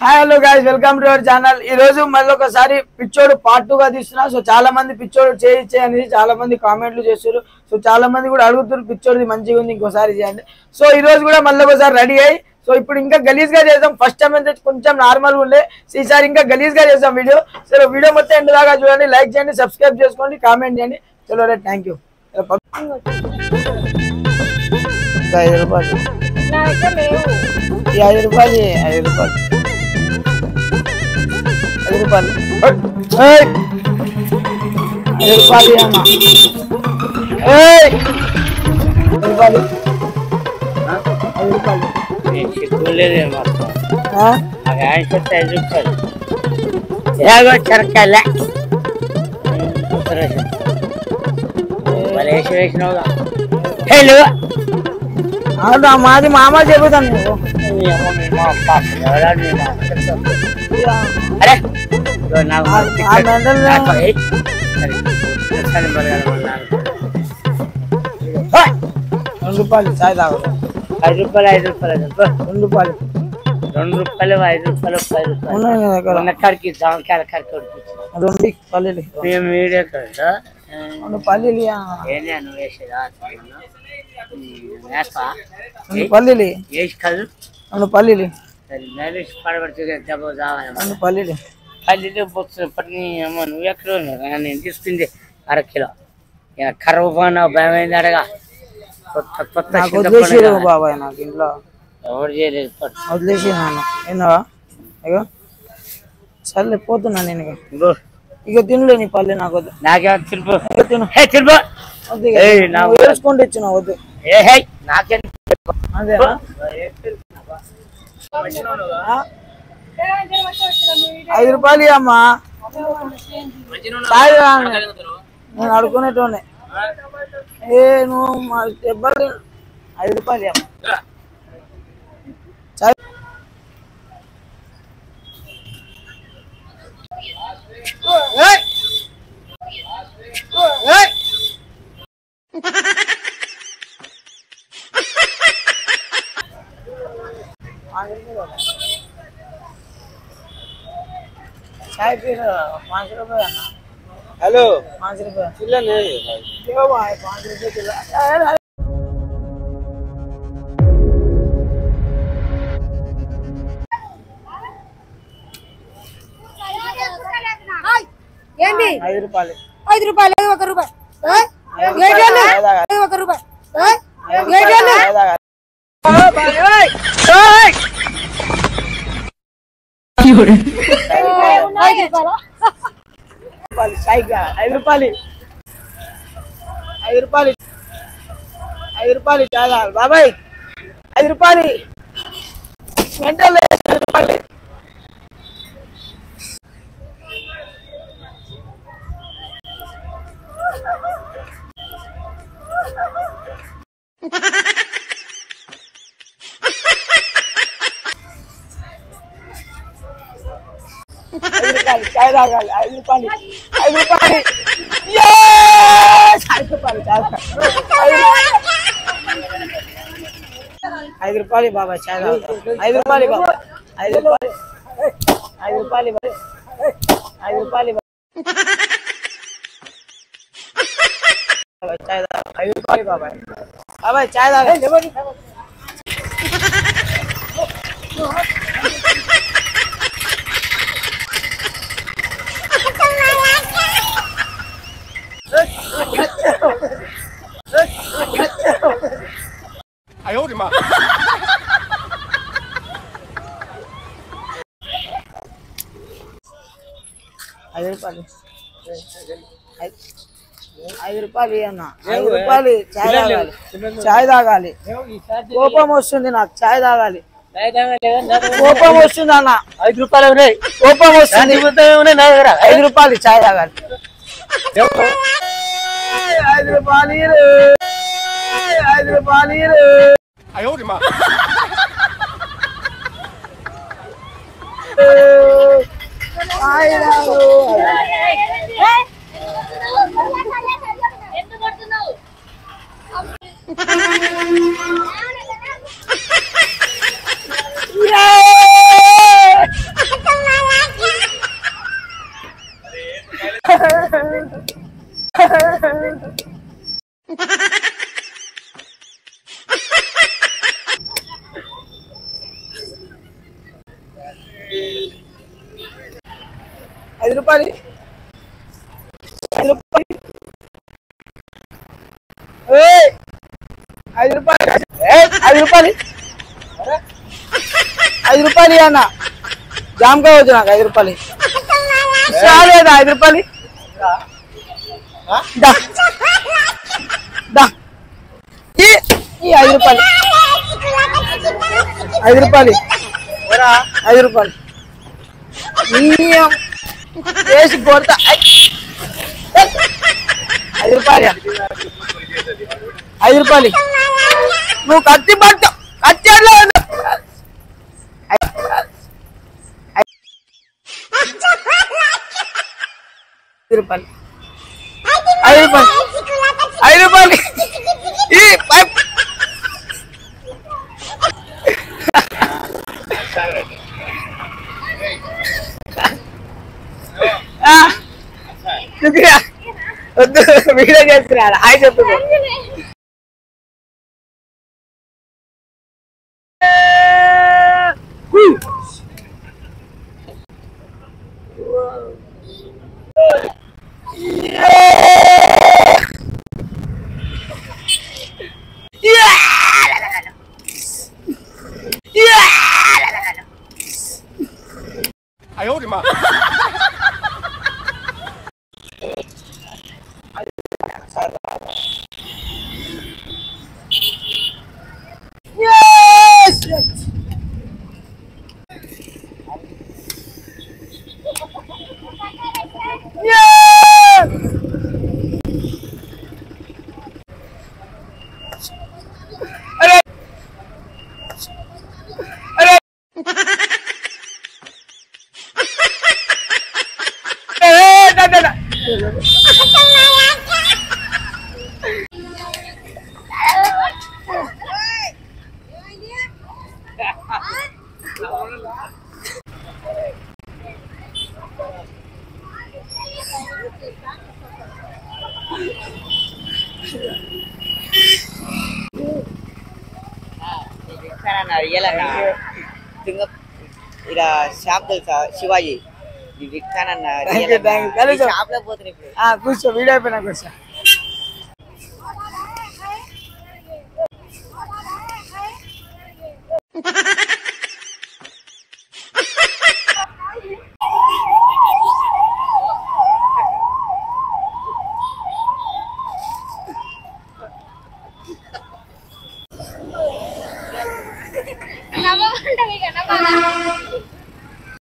Hi hello guys welcome to our channel. ఈ రోజు మళ్ళీ ఒకసారి పిచ్చోడు పార్ట్ 2 గా తీస్తున్నా। సో చాలా మంది పిచ్చోడు చేయించే అనేది చాలా మంది కామెంట్లు చేస్తారు। సో చాలా మంది కూడా అడుగుతారు పిచ్చోడిది మంచిగా ఉంది ఇంకోసారి చేయండి। సో ఈ రోజు కూడా మళ్ళీ ఒకసారి రెడీ అయ్యి సో ఇప్పుడు ఇంకా గలీజ్ గా చేద్దాం। ఫస్ట్ టైం అయితే కొంచెం నార్మల్ గా ఉండే, ఈసారి ఇంకా గలీజ్ గా చేద్దాం వీడియో। సో వీడియో మొత్తం ఎండ్ దాకా చూడండి, లైక్ చేయండి, సబ్స్క్రైబ్ చేసుకోండి, కామెంట్ చేయండి। చలో రే థ్యాంక్ యూ। 5 రూపాయలు 5 రూపాయలు 5 రూపాయలు 5 రూపాయలు 5 రూపాయలు అమ్మా 5 రూపాయలు 5 రూపాయలు మాది మామ చెబుతాను అరే 2 రూపాయలు చాయ్ తాగు 5 రూపాయలు 5 రూపాయలు 2 రూపాయలు 2 రూపాయలు 5 రూపాయలు 10 రూపాయలు ఉన్నక్కడికి జామకాయల కరికి 2 పల్లీలు మేము వీడియో కదా 2 పల్లీలు ఏనే నువ్వు వేసేదా పల్లీలు వేసి కలు 2 పల్లీలు నలిసి పడబడుతుంది దెబ్బ జావాలి 2 పల్లీలు పల్లీలు పొత్తుని అమ్మ నువ్వు ఎక్కడ నేను తీసుకుంది 1/2 కిలో ఇక కరువు పోయినా భయం అయింది అడగా కొత్త బాబాయ్ నాకు ఇంట్లో ఎవరు చేయలేదు వదిలేసి నాన్న విన్నావా ఇగో సర్లే పోతున్నా నేను ఇక తినలే నీ పల్లె నాకు వద్దు నాకేమో తిరుపు తిను తిరుపు వేసుకుంటూ ఇచ్చిన వద్దు నాకేం అదే 5 రూపాయలు అమ్మా నేను అడుకునేటోనే నువ్వు మా దెబ్బలు 5 రూపాయలు అమ్మా చాయ్ 5 रुपये हेलो 5 रुपये चिल्ला नहीं क्यों भाई 5 रुपये चिल्ला ఏంటి 5 రూపాయలు 5 రూపాయలు 1 రూపాయి 1 రూపాయి బాబాయ్ 5 రూపాయలు వెంటనే 5 రూపాయలు चाय తాగాలి 5 రూపాయలు 5 రూపాయలు 5 రూపాయలు బాబా చాయ్ తాగుతా 5 రూపాయలు బాబా 5 రూపాయలు 5 రూపాయలు 5 రూపాయలు చాయ్ తాగా 5 రూపాయలు బాబా బాబా చాయ్ తాగా 哎呦我的妈！ 5 రూపాయలు 5 రూపాయలు అన్న 5 రూపాయలు చాయ్ తాగాలి కోపం వస్తుంది నాకు చాయ్ తాగాలి కోపం వస్తుంది అన్న 5 రూపాయలు ఉన్నాయి కోపం వస్తుంది 5 రూపాయలు చాయ్ తాగాలి 5 రూపాయలు 5 రూపాయలు 哎呦我的妈！ Yeah! రూపాయలు 5 రూపాయలు 5 రూపాయలు 5 రూపాయలు 5 రూపాయలు అన్న జామ్ కావచ్చు నాకు 5 రూపాయలు చాలేదా 5 రూపాయలు ఈ 5 రూపాయలు 5 రూపాయలు 5 రూపాయలు వేసి కొడతా 5 రూపాయలు 5 రూపాయలు నువ్వు కత్తి పట్ట కత్తి 5 రూపాయలు 5 రూపాయలు 5 రూపాయలు ఈ వద్దు వీడియో చేస్తున్నారు హాయ్ చెప్పు哎呦我的妈！ ఇలా షాప్ తెలుసా శివాజీ షాప్ లో పోతుంది కూర్చో వీడియో అయిపోయినా కూర్చో